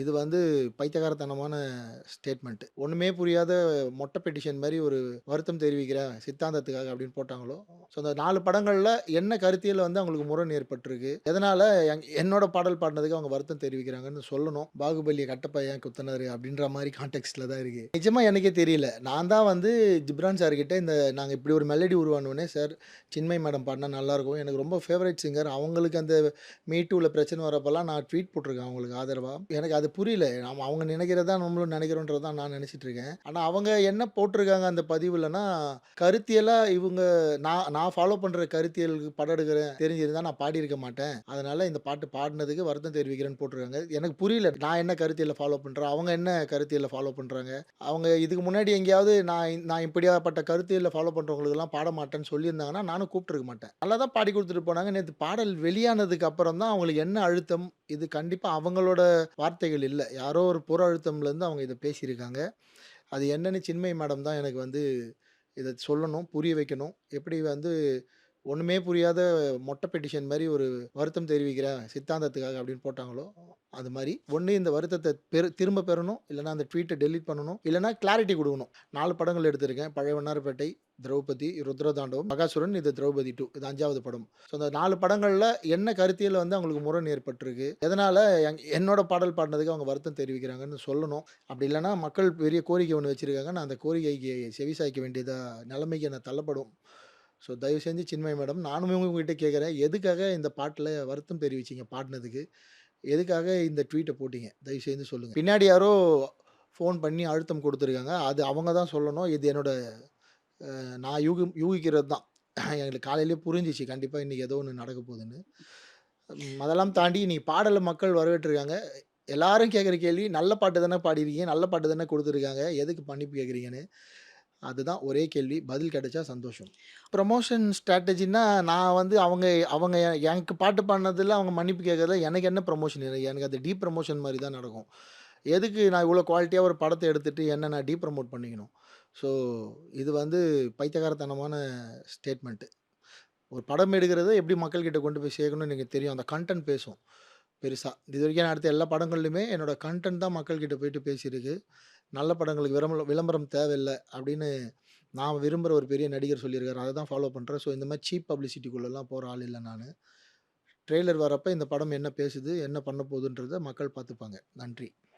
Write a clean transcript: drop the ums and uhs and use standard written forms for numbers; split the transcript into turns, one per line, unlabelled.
இது வந்து பைத்தியக்காரத்தனமான ஸ்டேட்மெண்ட். ஒண்ணுமே புரியாத மொட்டை பெட்டிஷன் மாரி ஒரு வருத்தம் தெரிவிக்கிறேன் சித்தாந்தத்துக்காக அப்படின்னு போட்டாங்களோ, ஸோ அந்த 4 படங்கள்ல என்ன கருத்தியல் வந்து அவங்களுக்கு முரண் ஏற்பட்டிருக்கு. எதனால என்னோட பாடல் பாடுனதுக்கு அவங்க வருத்தம் தெரிவிக்கிறாங்கன்னு சொல்லணும். பாகுபலிய கட்டப்ப ஏன் குத்துனாரு அப்படின்ற மாரி கான்டெக்ஸ்ட்ல தான் இருக்கு. நிஜமா எனக்கே தெரியல. நான் தான் வந்து ஜிப்ரான் சார் கிட்ட நாங்க இப்படி ஒரு மெலடி உருவானோனே, சார் சின்மயி மேடம் பாடுனா நல்லாருக்கும். எனக்கு ரொம்ப ஃபேவரைட் சிங்கர். அவங்களுக்கு அந்த மீ டூல பிரச்சனை வரப்பலாம் நான் ட்வீட் போட்டுருக்கேன் அவங்களுக்கு ஆதரவா. எனக்கு அது புரியல. அவங்க நினைக்கிறத தான் நம்மளும் நினைக்கிறோன்றது தான் நான் நினைச்சிட்டு இருக்கேன். ஆனா அவங்க என்ன போட்டிருக்காங்க அந்த பதிவுலன்னா, கருத்தியலா இவங்க நான் நான் ஃபாலோ பண்ற கருத்தியலுக்கு படம் எடுக்கிறேன் தெரிஞ்சிருந்தா நான் பாடியிருக்க மாட்டேன். அதனால இந்த பாட்டு பாடுனதுக்கு வருத்தம் தெரிவிக்கிறேன்னு போட்டிருக்காங்க. எனக்கு புரியல. நான் என்ன கருத்தியல ஃபாலோ பண்றேன். அவங்க என்ன கருத்தியல ஃபாலோ பண்றாங்க. அவங்க இதுக்கு முன்னாடி எங்கேயாவது நான் இப்படியாப்பட்ட கருத்தியல்ல ஃபாலோ பண்றவங்களுக்கெல்லாம் பாட மாட்டேன்னு சொல்லியிருந்தாங்கன்னா, நானும் கூப்ட்டுருக்க மாட்டேன். நல்லா தான் பாடி குடுத்துட்டு போனாங்க. நேத்து பாடல் வெளியானதுக்கு அப்புறம் தான் அவங்களுக்கு என்ன அழுத்தம், இது கண்டிப்பா அவங்களோட வார்த்தைகள் இல்ல. யாரோ ஒரு புற அழுத்தம்லேருந்து அவங்க இத பேசியிருக்காங்க. அது என்னன்னு சின்மயி மேடம் தான் எனக்கு வந்து இத சொல்லணும், புரிய வைக்கணும். எப்படி வந்து ஒண்ணுமே புரியாத மொட்டை பெட்டிஷன் மாரி ஒரு வருத்தம் தெரிவிக்கிறேன் சித்தாந்தத்துக்காக அப்படின்னு போட்டாங்களோ, அது மாரி ஒண்ணு இந்த வருத்தத்த திரும்ப பெறணும். இல்லன்னா அந்த ட்வீட்ட டெலீட் பண்ணணும். இல்லன்னா கிளாரிட்டி குடுக்கணும். 4 படங்கள் எடுத்திருக்கேன். பழைய வண்ணாரப்பேட்டை, திரௌபதி, ருத்ரதாண்டவம், மகாசுரன், இது திரௌபதி 2 இது 5வது படம். ஸோ இந்த 4 படங்கள்ல என்ன கருத்தியல் வந்து அவங்களுக்கு முரண் ஏற்பட்டிருக்கு. எதனால என்னோட பாடல் பாடுனதுக்கு அவங்க வருத்தம் தெரிவிக்கிறாங்கன்னு சொல்லணும். அப்படி இல்லன்னா மக்கள் பெரிய கோரிக்கை ஒண்ணு வச்சிருக்காங்க. நான் அந்த கோரிக்கைக்கு செவிசாய்க்க வேண்டியதா நிலைமைக்கு நான் தள்ளப்படும். ஸோ தயவு செஞ்சு சின்மயி மேடம், நானுமே உங்ககிட்ட கேட்கிறேன். எதுக்காக இந்த பாட்டுல வருத்தம் தெரிவிச்சீங்க பாடுனதுக்கு? எதுக்காக இந்த ட்வீட்ட போட்டீங்க? தயவு செய்து சொல்லுங்க. பின்னாடி யாரோ ஃபோன் பண்ணி அழுத்தம் குடுத்துருக்காங்க. அது அவங்க தான் சொல்லணும். இது என்னோட நான் யூகிக்கிறது தான். எங்களுக்கு காலையிலேயே புரிஞ்சுச்சு. கண்டிப்பா இன்னைக்கு ஏதோ ஒண்ணு நடக்க போதுன்னு. அதெல்லாம் தாண்டி இன்னைக்கு பாடல மக்கள் வரவேற்றிருக்காங்க. எல்லாரும் கேட்கிற கேள்வி, நல்ல பாட்டு தானே பாடியிருக்கீங்க. நல்ல பாட்டு தானே குடுத்துருக்காங்க. எதுக்கு மன்னிப்பு கேட்கிறீங்கன்னு. அதுதான் ஒரே கேள்வி. பதில் கிடைச்சா சந்தோஷம். ப்ரமோஷன் ஸ்ட்ராட்டஜின்னா, நான் வந்து அவங்க அவங்க எனக்கு பாட்டு பாடுனதுல அவங்க மன்னிப்பு கேட்கறதுல எனக்கு என்ன ப்ரமோஷன்? எனக்கு அது ப்ரமோஷன் மாரி தான் நடக்கும். எதுக்கு நான் இவ்வளோ குவாலிட்டியா ஒரு படத்த எடுத்துட்டு என்ன நான் ப்ரமோட் பண்ணிக்கணும்? ஸோ இது வந்து பைத்தியக்காரத்தனமான ஸ்டேட்மெண்ட். ஒரு படம் எடுக்கிறத எப்படி மக்கள் கிட்ட கொண்டு போய் சேர்க்கணும்னு எனக்கு தெரியும். அந்த கன்டென்ட் பேசும் பெருசா. இதுவரைக்கும் நான் எடுத்த எல்லா படங்கள்லயுமே என்னோட கன்டென்ட் தான் மக்கள் கிட்ட போயிட்டு பேசியிருக்கு. நல்ல படங்களுக்கு விளம்பரம் தேவையில்ல அப்படின்னு நான் விரும்புற ஒரு பெரிய நடிகர் சொல்லியிருக்காரு. அத தான் ஃபாலோ பண்றேன். ஸோ இந்த மாரி சீப் பப்ளிசிட்டிக்குள்ளலாம் போற ஆள் இல்ல நானு. ட்ரெய்லர் வரப்ப இந்த படம் என்ன பேசுது, என்ன பண்ண போதுன்றத மக்கள் பார்த்துப்பாங்க. நன்றி.